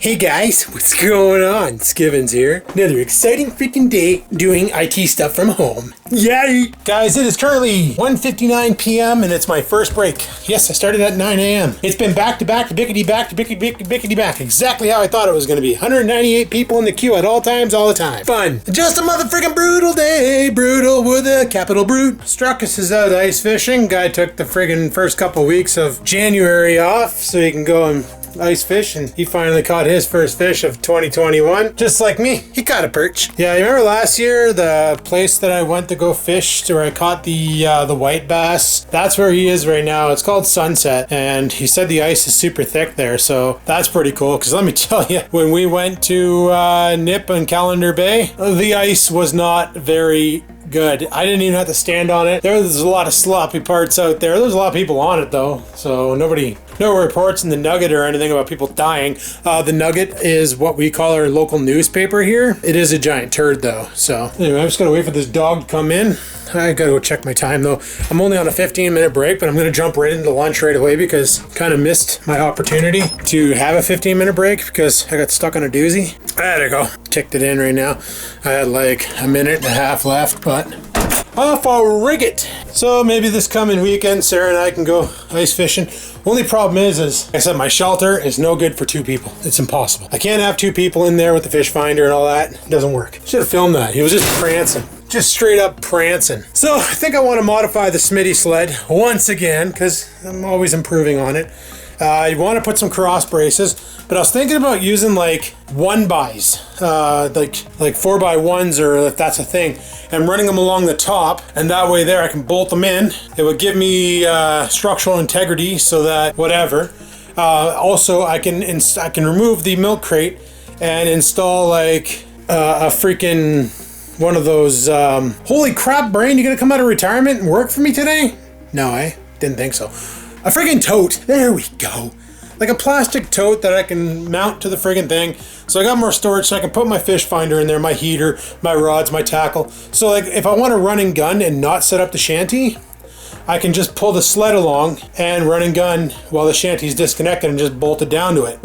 Hey guys, what's going on? Skivinz here. Another exciting freaking day doing IT stuff from home. Yay! Guys, it is currently 1:59 p.m. and it's my first break. Yes, I started at 9 a.m. It's been back to back to bickety back to bickety back. Exactly how I thought it was going to be. 198 people in the queue at all times, all the time. Fun. Just a motherfucking brutal day. Brutal with a capital brute. Struckus is out ice fishing. Guy took the friggin' first couple weeks of January off so he can go and ice fish, and he finally caught his first fish of 2021. Just like me, he caught a perch. Yeah, you remember last year the place that I went to go fish where I caught the white bass? That's where he is right now. It's called Sunset, and he said the ice is super thick there, so that's pretty cool. Because let me tell you, when we went to Nip and Calendar Bay, the ice was not very good. I didn't even have to stand on it. There's a lot of sloppy parts out there. There's a lot of people on it though, so no reports in the Nugget or anything about people dying. The Nugget is what we call our local newspaper here. It is a giant turd though. So anyway, I'm just gonna wait for this dog to come in. I gotta go check my time though. I'm only on a 15-minute break, but I'm gonna jump right into lunch right away because kind of missed my opportunity to have a 15-minute break because I got stuck on a doozy. There you go. Ticked it in right now. I had like a minute and a half left, but off I'll rig it. So maybe this coming weekend, Sarah and I can go ice fishing. Only problem is, like I said, my shelter is no good for two people. It's impossible. I can't have two people in there with the fish finder and all that. It doesn't work. Should have filmed that. He was just prancing. Just straight up prancing. So I think I want to modify the Smitty Sled once again because I'm always improving on it. I want to put some cross braces, but I was thinking about using like 1-bys, like 4x1s, or if that's a thing, and running them along the top, and that way there I can bolt them in. It would give me structural integrity so that whatever. Also, I can remove the milk crate and install like a freaking one of those. Holy crap, brain! You gonna come out of retirement and work for me today? No, I didn't think so. A friggin' tote. There we go. Like a plastic tote that I can mount to the friggin' thing. So I got more storage so I can put my fish finder in there, my heater, my rods, my tackle. So like if I want to run and gun and not set up the shanty, I can just pull the sled along and run and gun while the shanty's disconnected and just bolt it down to it.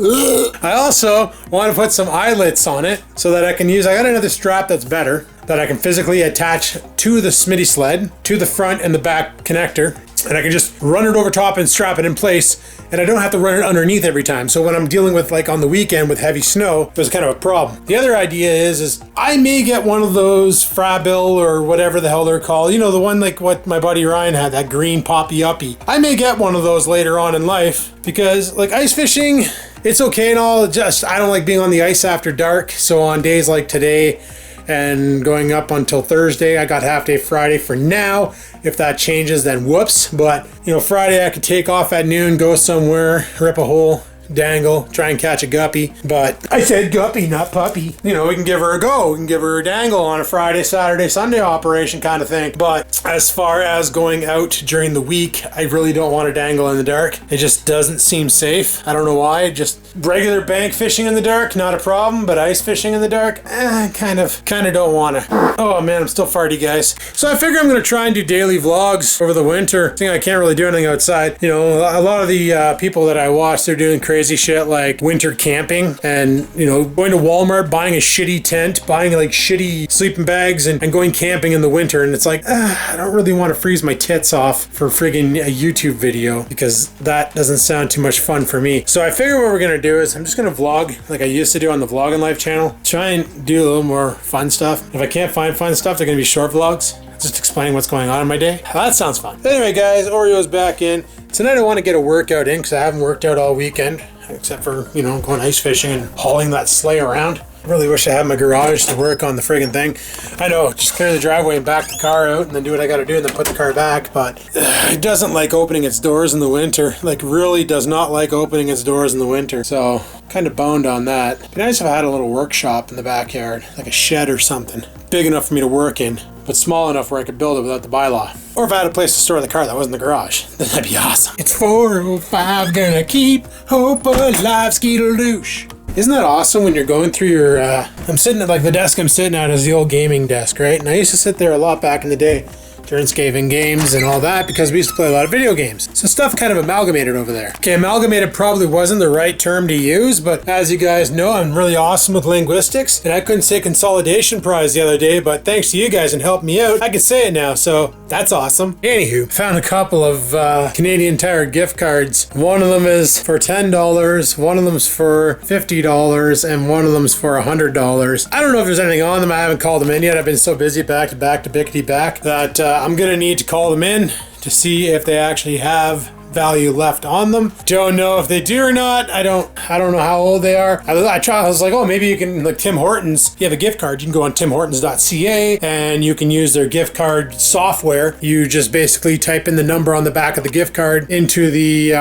I also want to put some eyelets on it so that I can use, I got another strap that's better that I can physically attach to the Smitty Sled, to the front and the back connector. And I can just run it over top and strap it in place, and I don't have to run it underneath every time. So when I'm dealing with, like on the weekend with heavy snow, there's kind of a problem. The other idea is I may get one of those Frabill or whatever the hell they're called. You know, the one like what my buddy Ryan had, that green poppy uppy. I may get one of those later on in life because like ice fishing, it's okay and all, just I don't like being on the ice after dark. So on days like today and going up until Thursday, I got half day Friday for now. If that changes, then whoops. But you know, Friday I could take off at noon, go somewhere, rip a hole, dangle, try and catch a guppy. But I said guppy, not puppy. You know, we can give her a go. We can give her a dangle on a Friday, Saturday, Sunday operation kind of thing. But as far as going out during the week, I really don't want to dangle in the dark. It just doesn't seem safe. I don't know why. Just regular bank fishing in the dark, not a problem. But ice fishing in the dark, kind of don't want to. Oh man, I'm still farty, guys. So I figure I'm going to try and do daily vlogs over the winter. I think I can't really do anything outside. You know, a lot of the people that I watch, they're doing crazy shit like winter camping and, you know, going to Walmart, buying a shitty tent, buying like shitty sleeping bags and going camping in the winter. And it's like, I don't really want to freeze my tits off for friggin' a YouTube video because that doesn't sound too much fun for me. So I figure what we're going to do is I'm just going to vlog like I used to do on the Vlogging Life channel. Try and do a little more fun stuff. If I can't find fun stuff, they're going to be short vlogs. Just explaining what's going on in my day. That sounds fun. Anyway, guys, Oreo's back in. Tonight I want to get a workout in because I haven't worked out all weekend, except for, you know, going ice fishing and hauling that sleigh around. I really wish I had my garage to work on the friggin' thing. I know, just clear the driveway and back the car out and then do what I gotta do and then put the car back, but it doesn't like opening its doors in the winter. Like, really does not like opening its doors in the winter. So, kind of boned on that. It'd be nice if I had a little workshop in the backyard, like a shed or something. Big enough for me to work in, but small enough where I could build it without the bylaw. Or if I had a place to store the car that wasn't the garage, then that'd be awesome. It's 4:05, gonna keep hope alive, skeetaloosh. Isn't that awesome when you're going through your, I'm sitting at like the desk I'm sitting at is the old gaming desk, right? And I used to sit there a lot back in the day during Skivinz games and all that, because we used to play a lot of video games. So stuff kind of amalgamated over there. Okay, amalgamated probably wasn't the right term to use, but as you guys know, I'm really awesome with linguistics, and I couldn't say consolidation prize the other day, but thanks to you guys and helping me out, I can say it now, so that's awesome. Anywho, found a couple of Canadian Tire gift cards. One of them is for $10, one of them's for $50, and one of them's for $100. I don't know if there's anything on them. I haven't called them in yet. I've been so busy back to back to bickety back that I'm gonna need to call them in to see if they actually have value left on them. Don't know if they do or not. I don't know how old they are. I was like, oh, maybe you can, like Tim Hortons, you have a gift card, you can go on timhortons.ca and you can use their gift card software. You just basically type in the number on the back of the gift card into the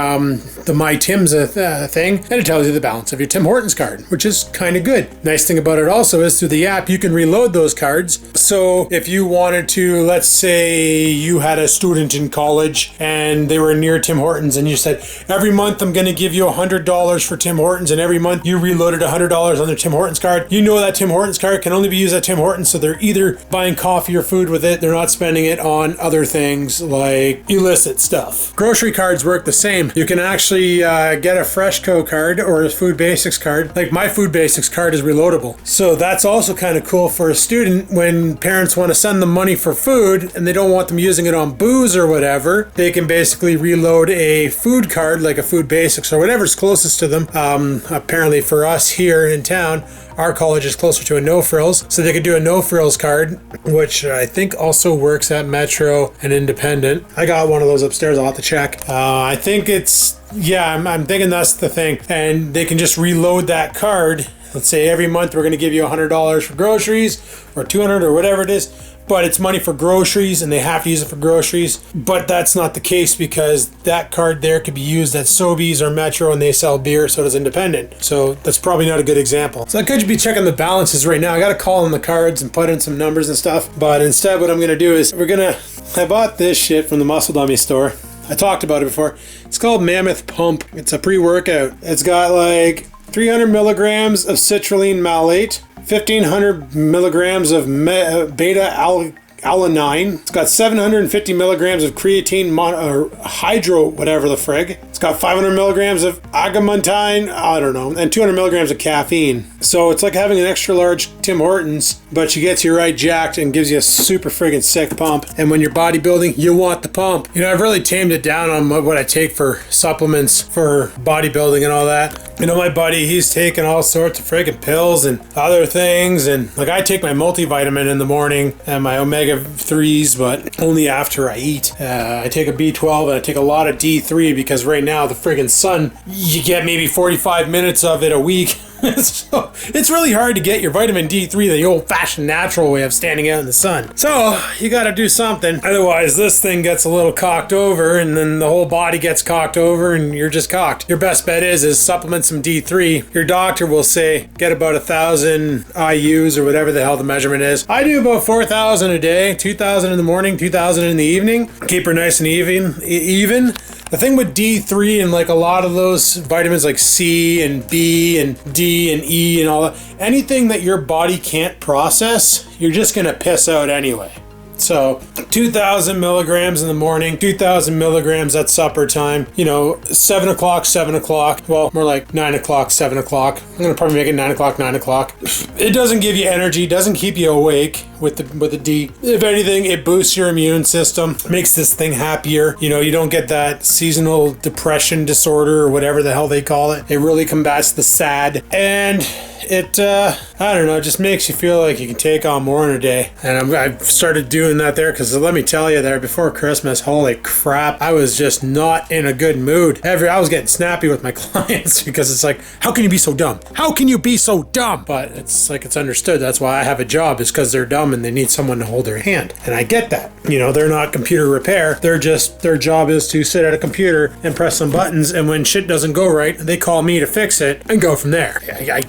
My Tim's thing, and it tells you the balance of your Tim Hortons card, which is kind of good. Nice thing about it also is through the app, you can reload those cards. So if you wanted to, let's say you had a student in college and they were near Tim Hortons and you said, every month I'm going to give you $100 for Tim Hortons, and every month you reloaded $100 on their Tim Hortons card. You know that Tim Hortons card can only be used at Tim Hortons, so they're either buying coffee or food with it. They're not spending it on other things like illicit stuff. Grocery cards work the same. You can actually get a Freshco card or a Food Basics card. Like my Food Basics card is reloadable. So that's also kind of cool for a student when parents want to send them money for food and they don't want them using it on booze or whatever. They can basically reload a food card, like a Food Basics or whatever's closest to them. Apparently for us here in town, our college is closer to a No Frills, so they could do a No Frills card, which I think also works at Metro and Independent. I got one of those upstairs. I'll have to check. I think it's, yeah, I'm thinking that's the thing. And they can just reload that card. Let's say every month we're going to give you $100 for groceries or $200 or whatever it is. But it's money for groceries and they have to use it for groceries. But that's not the case because that card there could be used at Sobeys or Metro and they sell beer, so does Independent. So that's probably not a good example. So I could be checking the balances right now. I got to call in the cards and put in some numbers and stuff. But instead what I'm going to do is I bought this shit from the Muscle Dummy store. I talked about it before. It's called Mammoth Pump. It's a pre-workout. It's got like 300 milligrams of citrulline malate, 1,500 milligrams of beta-alanine. It's got 750 milligrams of creatine or hydro, whatever the frig. It's got 500 milligrams of agamentine, I don't know, and 200 milligrams of caffeine. So it's like having an extra large Tim Hortons, but she gets you right jacked and gives you a super friggin' sick pump. And when you're bodybuilding, you want the pump. You know, I've really tamed it down on what I take for supplements for bodybuilding and all that. You know, my buddy, he's taking all sorts of friggin' pills and other things. And like I take my multivitamin in the morning and my omega-3s, but only after I eat. I take a B12 and I take a lot of D3 because right now the friggin' sun, you get maybe 45 minutes of it a week. So it's really hard to get your vitamin D3 the old-fashioned natural way of standing out in the sun. So you got to do something. Otherwise, this thing gets a little cocked over, and then the whole body gets cocked over, and you're just cocked. Your best bet is supplement some D3. Your doctor will say get about 1,000 IUs or whatever the hell the measurement is. I do about 4,000 a day, 2,000 in the morning, 2,000 in the evening. Keep her nice and even. The thing with D3 and like a lot of those vitamins like C and B and D and E and all that, anything that your body can't process, you're just going to piss out anyway. So 2,000 milligrams in the morning, 2,000 milligrams at supper time, 7 o'clock, well, more like 9 o'clock, 7 o'clock. I'm going to probably make it 9 o'clock, 9 o'clock. It doesn't give you energy, doesn't keep you awake with the D. If anything, it boosts your immune system, makes this thing happier. You don't get that seasonal depression disorder or whatever the hell they call it. It really combats the SAD. And it, I don't know, just makes you feel like you can take on more in a day. And I've started doing that there because let me tell you there, before Christmas, holy crap, I was just not in a good mood. I was getting snappy with my clients because it's like, how can you be so dumb? How can you be so dumb? But it's like, it's understood. That's why I have a job, is because they're dumb and they need someone to hold their hand. And I get that. They're not computer repair. Their job is to sit at a computer and press some buttons. And when shit doesn't go right, they call me to fix it and go from there.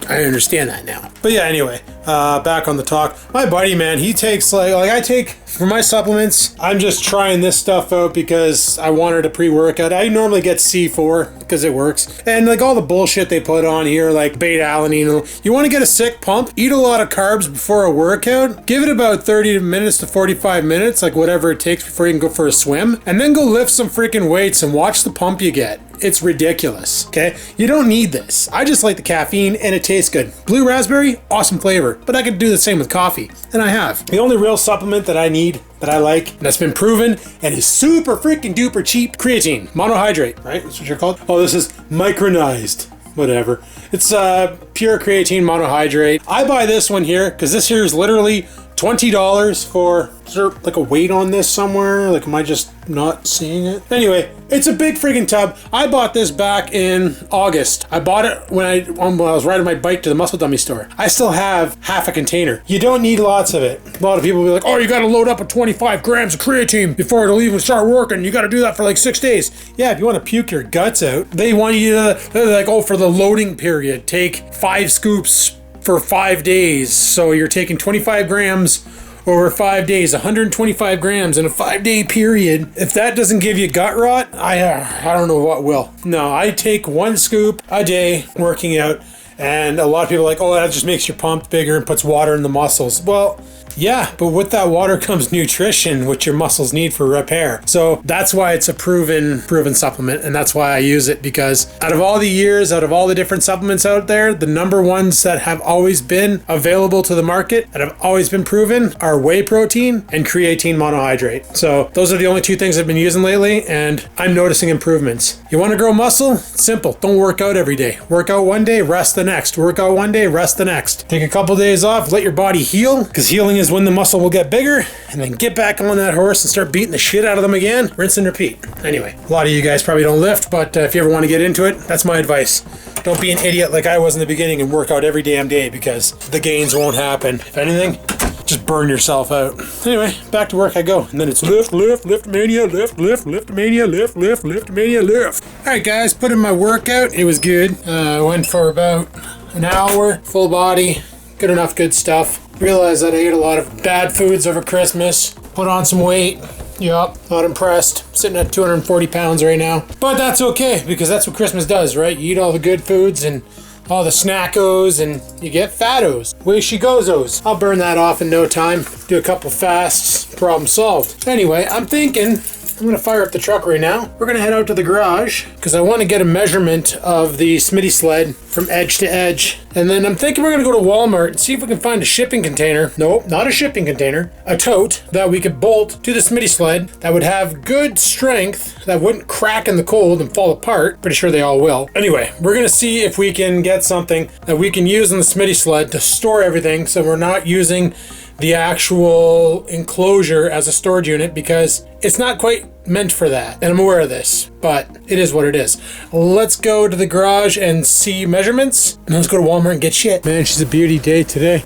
I understand that now. But yeah, anyway, back on the talk. My buddy, man, he takes like I take for my supplements. I'm just trying this stuff out because I wanted a pre-workout. I normally get C4 because it works. And like all the bullshit they put on here, like beta-alanine. You want to get a sick pump? Eat a lot of carbs before a workout. Give it about 30 minutes to 45 minutes, like whatever it takes before you can go for a swim. And then go lift some freaking weights and watch the pump you get. It's ridiculous, okay? You don't need this. I just like the caffeine and it tastes good. Blue raspberry, awesome flavor. But I could do the same with coffee, and I have. The only real supplement that I need, that I like, and that's been proven, and is super freaking duper cheap, creatine, monohydrate, right? That's what you're called? Oh, this is micronized. Whatever. It's pure creatine monohydrate. I buy this one here, because this here is literally $20 for, is there like a weight on this somewhere? Like, am I just not seeing it? Anyway, it's a big friggin' tub. I bought this back in August. I bought it when I was riding my bike to the Muscle Dummy store. I still have half a container. You don't need lots of it. A lot of people will be like, oh, you gotta load up with 25 grams of creatine before it'll even start working. You gotta do that for like 6 days. Yeah, if you wanna puke your guts out, they want you to, they're like, oh, for the loading period, take 5 scoops for 5 days. So you're taking 25 grams over 5 days, 125 grams in a 5-day period. If that doesn't give you gut rot, I don't know what will. No, I take 1 scoop a day working out, and a lot of people are like, oh, that just makes your pump bigger and puts water in the muscles. Well, yeah, but with that water comes nutrition, which your muscles need for repair. So that's why it's a proven supplement, and that's why I use it, because out of all the years, out of all the different supplements out there, the number ones that have always been available to the market and have always been proven are whey protein and creatine monohydrate. So those are the only 2 things I've been using lately, and I'm noticing improvements. You want to grow muscle? Simple. Don't work out every day. Work out one day, rest the next. Work out one day, rest the next. Take a couple days off, let your body heal, because healing is when the muscle will get bigger, and then get back on that horse and start beating the shit out of them again. Rinse and repeat. Anyway, a lot of you guys probably don't lift, but if you ever want to get into it, that's my advice. Don't be an idiot like I was in the beginning and work out every damn day, because the gains won't happen. If anything, just burn yourself out. Anyway, back to work I go. And then it's lift mania, lift mania, lift mania, lift. All right, guys, put in my workout. It was good. Went for about an hour, full body, good enough, good stuff. Realized that I ate a lot of bad foods over Christmas. Put on some weight. Yup, not impressed. Sitting at 240 pounds right now. But that's okay, because that's what Christmas does, right? You eat all the good foods and all the snackos, and you get fattos. Way she goes-os. I'll burn that off in no time. Do a couple fasts. Problem solved. Anyway, I'm thinking I'm gonna fire up the truck right now. We're gonna head out to the garage because I want to get a measurement of the Smitty Sled from edge to edge. And then I'm thinking we're gonna go to Walmart and see if we can find a shipping container. Nope, not a shipping container. A tote that we could bolt to the Smitty Sled that would have good strength, that wouldn't crack in the cold and fall apart. Pretty sure they all will. Anyway, we're gonna see if we can get something that we can use on the Smitty Sled to store everything, so we're not using the actual enclosure as a storage unit, because it's not quite meant for that. And I'm aware of this, but it is what it is. Let's go to the garage and see measurements. And let's go to Walmart and get shit. Man, she's a beauty day today.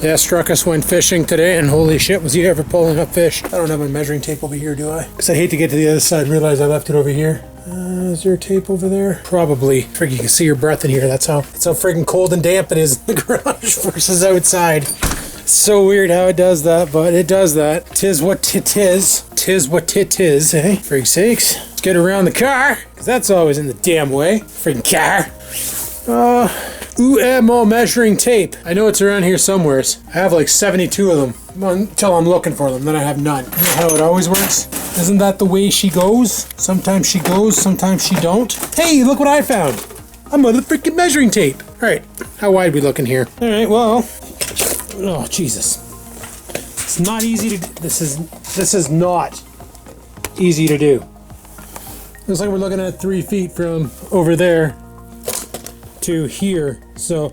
Yeah, Struckus went fishing today, and holy shit, was he ever pulling up fish. I don't have my measuring tape over here, do I? Because I hate to get to the other side and realize I left it over here. Is there tape over there? Probably. Frig, you can see your breath in here. That's how friggin' cold and damp it is in the garage versus outside. So weird how it does that, but it does that. Tis what tit is. Tis what tit is, eh? Frig sakes. Let's get around the car, because that's always in the damn way. Friggin' car. more measuring tape. I know it's around here somewhere. I have like 72 of them until I'm looking for them. Then I have none. You know how it always works? Isn't that the way she goes? Sometimes she goes, sometimes she don't. Hey, look what I found. A motherfucking measuring tape. All right, how wide are we looking here? All right, well, oh Jesus, it's not easy to. This is not easy to do. Looks like we're looking at 3 feet from over there to here. So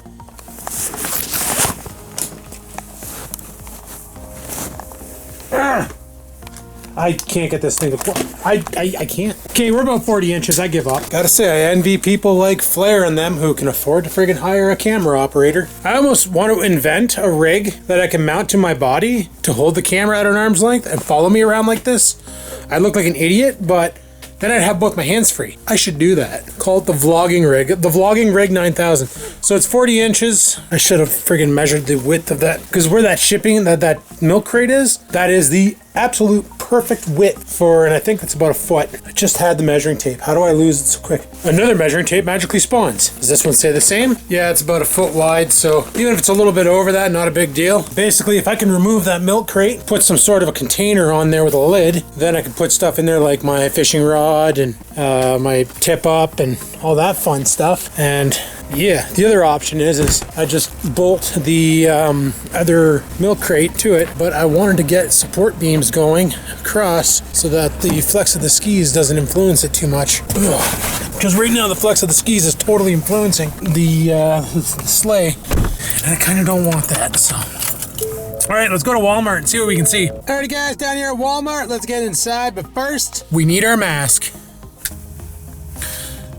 I can't get this thing to. I can't. Okay, we're about 40 inches. I give up. Gotta say, I envy people like Flair and them who can afford to friggin' hire a camera operator. I almost want to invent a rig that I can mount to my body to hold the camera at an arm's length and follow me around like this. I look like an idiot, but then I'd have both my hands free. I should do that. Call it the vlogging rig. The vlogging rig 9000. So it's 40 inches. I should have friggin' measured the width of that, because where that shipping, that milk crate is, that is the absolute perfect width for, and I think it's about a foot. I just had the measuring tape. How do I lose it so quick? Another measuring tape magically spawns. Does this one say the same? Yeah, it's about a foot wide, so even if it's a little bit over that, not a big deal. Basically, if I can remove that milk crate, put some sort of a container on there with a lid, then I can put stuff in there like my fishing rod and my tip up and all that fun stuff. And yeah, the other option is I just bolt the other milk crate to it, but I wanted to get support beams going across so that the flex of the skis doesn't influence it too much. Because right now the flex of the skis is totally influencing the sleigh, and I kind of don't want that, so. All right, let's go to Walmart and see what we can see. Alrighty guys, down here at Walmart, let's get inside, but first, we need our mask.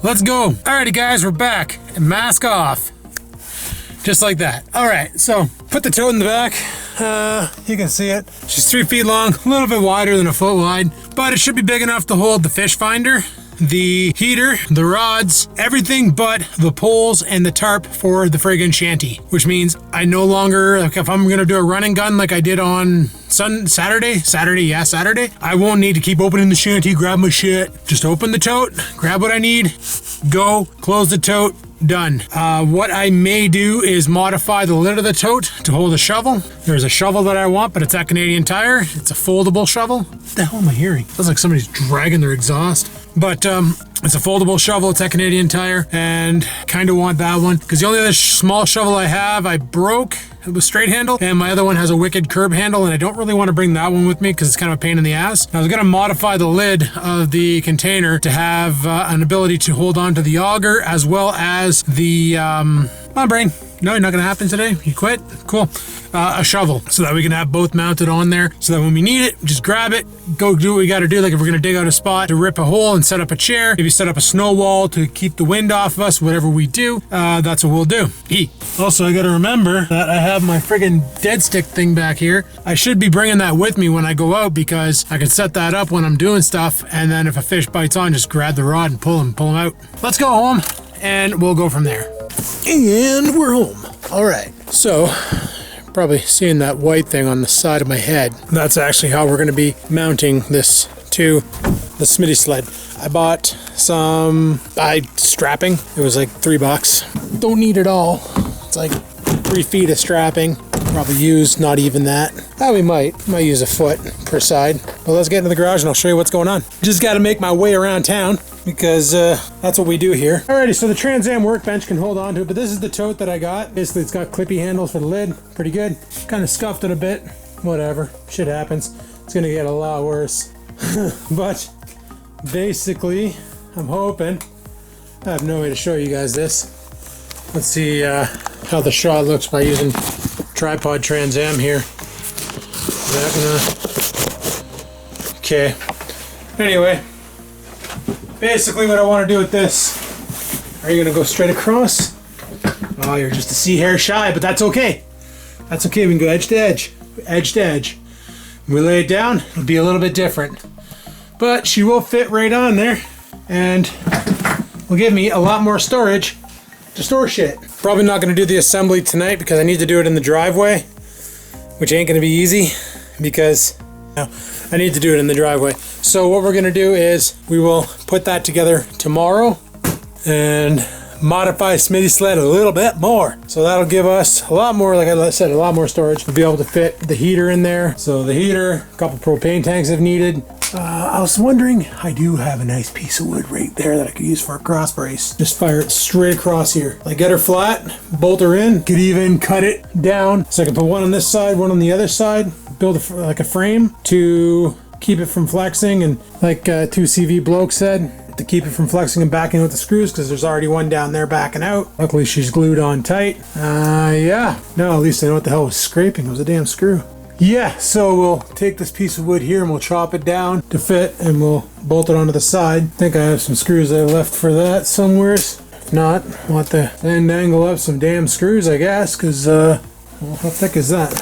Let's go. Alrighty guys, we're back. And mask off. Just like that. Alright, so put the tote in the back. You can see it. She's 3 feet long, a little bit wider than a foot wide, but it should be big enough to hold the fish finder, the heater, the rods, everything but the poles and the tarp for the friggin' shanty. Which means I no longer, like if I'm gonna do a run and gun like I did on Saturday, I won't need to keep opening the shanty, grab my shit. Just open the tote, grab what I need, go, close the tote, done. What I may do is modify the lid of the tote to hold a shovel. There's a shovel that I want, but it's at Canadian Tire. It's a foldable shovel. What the hell am I hearing? Sounds like somebody's dragging their exhaust. But it's a foldable shovel. It's at Canadian Tire, and kind of want that one because the only other small shovel I have, I broke. It was straight handle, and my other one has a wicked curb handle, and I don't really want to bring that one with me because it's kind of a pain in the ass. I was going to modify the lid of the container to have an ability to hold on to the auger as well as the my brain. No, you're not going to happen today? You quit? Cool. A shovel so that we can have both mounted on there so that when we need it, just grab it, go do what we got to do. Like if we're going to dig out a spot to rip a hole and set up a chair, maybe set up a snow wall to keep the wind off of us, whatever we do, that's what we'll do. Also, I got to remember that I have my friggin' dead stick thing back here. I should be bringing that with me when I go out because I can set that up when I'm doing stuff, and then if a fish bites on, just grab the rod and pull him out. Let's go home and we'll go from there. And we're home. All right, so probably seeing that white thing on the side of my head. That's actually how we're going to be mounting this to the Smitty Sled. I bought some strapping. It was like $3. Don't need it all. It's like 3 feet of strapping. Probably use not even that. We might use a foot per side. But let's get into the garage and I'll show you what's going on. Just got to make my way around town because that's what we do here. Alrighty, so the Trans Am workbench can hold on to it, but this is the tote that I got. Basically, it's got clippy handles for the lid. Pretty good. Kind of scuffed it a bit. Whatever. Shit happens. It's gonna get a lot worse. But basically, I'm hoping. I have no way to show you guys this. Let's see how the shot looks by using tripod Trans Am here. Is that gonna... Okay. Anyway, basically what I want to do with this, are you gonna go straight across? Oh, you're just a sea hair shy, but that's okay. That's okay, we can go edge to edge. Edge to edge. When we lay it down, it'll be a little bit different. But she will fit right on there and will give me a lot more storage to store shit. Probably not gonna do the assembly tonight because I need to do it in the driveway, which ain't gonna be easy because I need to do it in the driveway. So what we're gonna do is we will put that together tomorrow and modify Smitty Sled a little bit more. So that'll give us a lot more, like I said, a lot more storage. We'll be able to fit the heater in there. So the heater, a couple propane tanks if needed. I was wondering, I do have a nice piece of wood right there that I could use for a cross brace. Just fire it straight across here. Like get her flat, bolt her in, could even cut it down. So I can put one on this side, one on the other side, build like a frame to keep it from flexing, and like 2CV bloke said, to keep it from flexing and backing out the screws because there's already one down there backing out. Luckily she's glued on tight. Yeah. No, at least I know what the hell was scraping. It was a damn screw. Yeah, so we'll take this piece of wood here and we'll chop it down to fit and we'll bolt it onto the side. I think I have some screws I left for that somewheres. If not, I'll have to end angle up some damn screws, I guess, because well, how thick is that?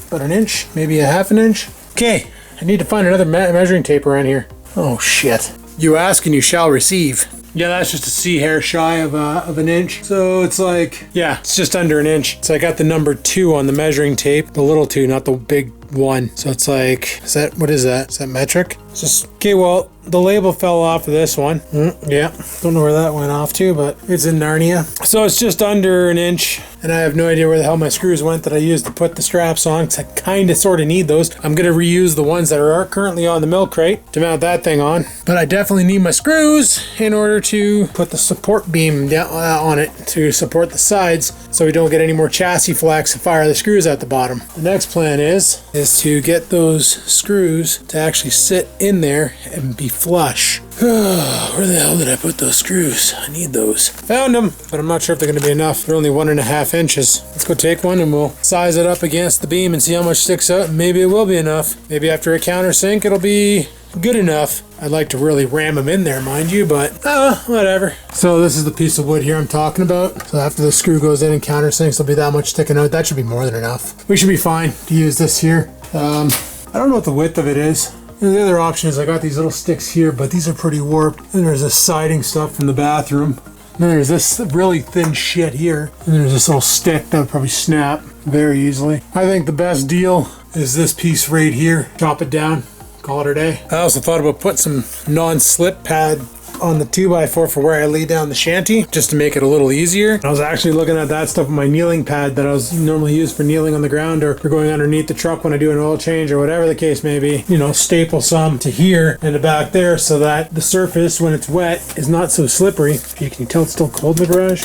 About an inch, maybe a half an inch. Okay, I need to find another measuring tape around here. Oh shit. You ask and you shall receive. Yeah, that's just a C hair shy of an inch. So it's like, yeah, it's just under an inch. So I got the number 2 on the measuring tape, the little 2, not the big 1. So it's like, what is that? Is that metric? It's just, okay, well, the label fell off of this one. Yeah, don't know where that went off to, but it's in Narnia. So it's just under an inch, and I have no idea where the hell my screws went that I used to put the straps on, because I kind of sort of need those. I'm going to reuse the ones that are currently on the milk crate to mount that thing on, but I definitely need my screws in order to put the support beam down on it to support the sides, so we don't get any more chassis flex and fire the screws at the bottom. The next plan is to get those screws to actually sit in there and be flush. Where the hell did I put those screws? I need those. Found them, but I'm not sure if they're going to be enough. They're only 1.5 inches. Let's go take one and we'll size it up against the beam and see how much sticks out. Maybe it will be enough. Maybe after a countersink it'll be good enough. I'd like to really ram them in there, mind you, but whatever. So this is the piece of wood here I'm talking about. So after the screw goes in and countersinks, there'll be that much sticking out. That should be more than enough. We should be fine to use this here. I don't know what the width of it is. And the other option is I got these little sticks here, but these are pretty warped. And there's this siding stuff from the bathroom. And then there's this really thin shit here. And there's this little stick that would probably snap very easily. I think the best deal is this piece right here. Chop it down, call it a day. I also thought about putting some non-slip pad on the 2x4 for where I lay down the shanty, just to make it a little easier. I was actually looking at that stuff on my kneeling pad that I was normally used for kneeling on the ground or for going underneath the truck when I do an oil change or whatever the case may be. You know, staple some to here and to back there so that the surface, when it's wet, is not so slippery. You can tell it's still cold in the garage.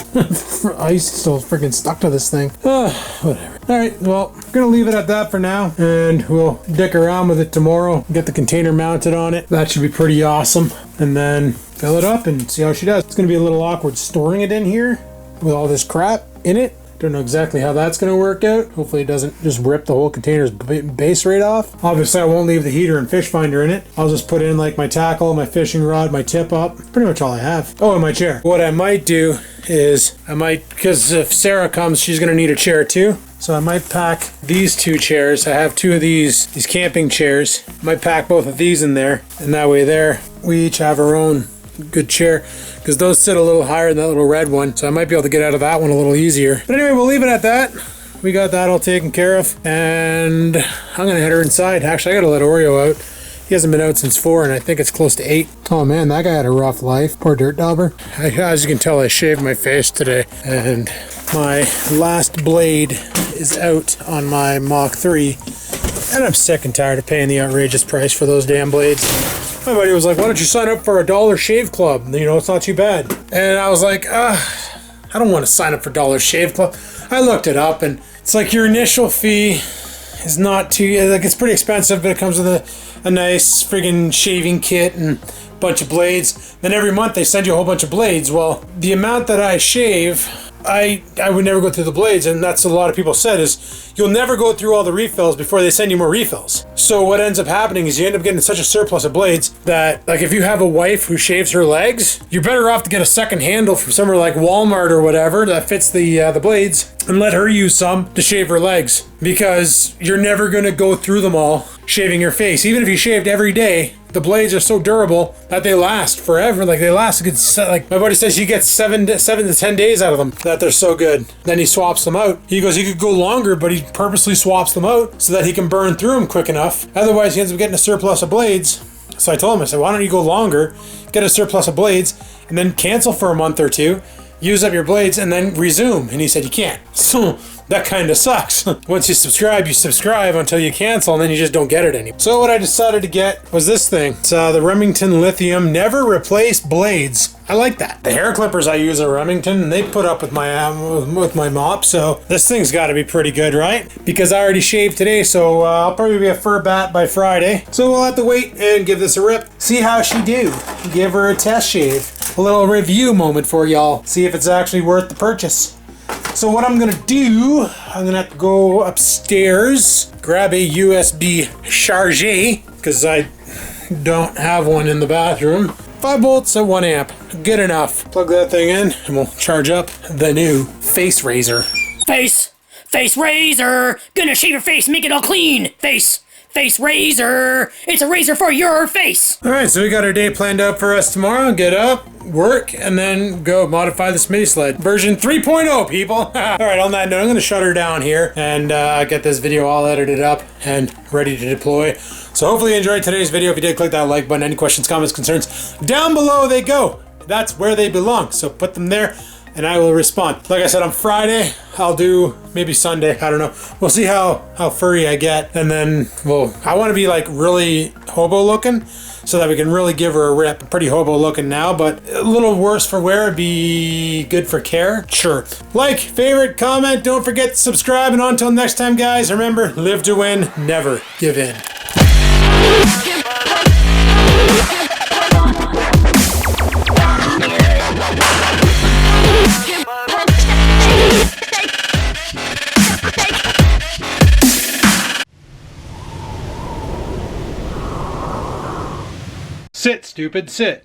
Ice still freaking stuck to this thing. Whatever. Alright, well, I'm gonna leave it at that for now, and we'll dick around with it tomorrow, get the container mounted on it. That should be pretty awesome. And then fill it up and see how she does. It's gonna be a little awkward storing it in here with all this crap in it. Don't know exactly how that's gonna work out. Hopefully it doesn't just rip the whole container's base right off. Obviously I won't leave the heater and fish finder in it. I'll just put in like my tackle, my fishing rod, my tip up. Pretty much all I have. Oh, and my chair. What I might do is because if Sarah comes, she's gonna need a chair too. So I might pack these 2 chairs. I have 2 of these camping chairs. I might pack both of these in there, and that way there, we each have our own good chair, because those sit a little higher than that little red one, so I might be able to get out of that one a little easier. But anyway, we'll leave it at that. We got that all taken care of, and I'm gonna head her inside. Actually, I gotta let Oreo out. He hasn't been out since 4, and I think it's close to 8. Oh man, that guy had a rough life. Poor dirt dauber. As you can tell, I shaved my face today, and my last blade is out on my Mach 3, and I'm sick and tired of paying the outrageous price for those damn blades. My buddy was like, why don't you sign up for a $1 Shave Club? You know, it's not too bad. And I was like, I don't want to sign up for $1 Shave Club. I looked it up, and it's like your initial fee is not too, like, it's pretty expensive, but it comes with a nice friggin' shaving kit and a bunch of blades. Then every month they send you a whole bunch of blades. Well, the amount that I shave, I would never go through the blades, and that's what a lot of people said, is you'll never go through all the refills before they send you more refills. So what ends up happening is you end up getting such a surplus of blades that, like, if you have a wife who shaves her legs, you're better off to get a second handle from somewhere like Walmart or whatever that fits the blades, and let her use some to shave her legs, because you're never going to go through them all shaving your face. Even if you shaved every day, the blades are so durable that they last forever. Like, they last a good, like my buddy says, he gets 7 to 10 days out of them, that they're so good. Then he swaps them out. He goes, he could go longer, but he purposely swaps them out so that he can burn through them quick enough. Otherwise he ends up getting a surplus of blades. So I told him, I said, why don't you go longer, get a surplus of blades, and then cancel for a month or 2, use up your blades, and then resume. And he said, you can't. So that kind of sucks. Once you subscribe until you cancel, and then you just don't get it anymore. So what I decided to get was this thing. It's the Remington Lithium Never Replace Blades. I like that. The hair clippers I use are Remington, and they put up with my mop, so this thing's got to be pretty good, right? Because I already shaved today, so I'll probably be a fur bat by Friday. So we'll have to wait and give this a rip. See how she do. Give her a test shave. A little review moment for y'all. See if it's actually worth the purchase. So what I'm gonna do, I'm gonna have to go upstairs, grab a USB charger, because I don't have one in the bathroom. 5 volts at 1 amp, good enough. Plug that thing in, and we'll charge up the new face razor. Face razor, gonna shave your face, make it all clean. Face face razor. It's a razor for your face. All right, so we got our day planned out for us tomorrow. Get up, work, and then go modify the Smitty Sled. Version 3.0, people. All right, on that note, I'm going to shut her down here and get this video all edited up and ready to deploy. So hopefully you enjoyed today's video. If you did, click that like button. Any questions, comments, concerns, down below they go. That's where they belong. So put them there and I will respond. Like I said, on Friday, I'll do maybe Sunday. I don't know. We'll see how furry I get. And then, well, I want to be like really hobo looking so that we can really give her a rip. I'm pretty hobo looking now, but a little worse for wear would be good for care. Sure. Like, favorite, comment. Don't forget to subscribe. And until next time, guys, remember, live to win, never give in. Sit, stupid, sit.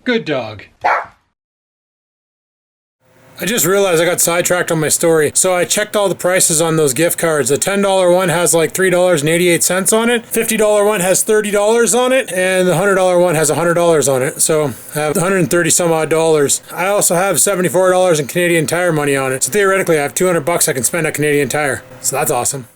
Good dog. I just realized I got sidetracked on my story. So I checked all the prices on those gift cards. The $10 one has like $3.88 on it. $50 one has $30 on it. And the $100 one has $100 on it. So I have 130 some odd dollars. I also have $74 in Canadian Tire money on it. So theoretically I have 200 bucks I can spend at Canadian Tire. So that's awesome.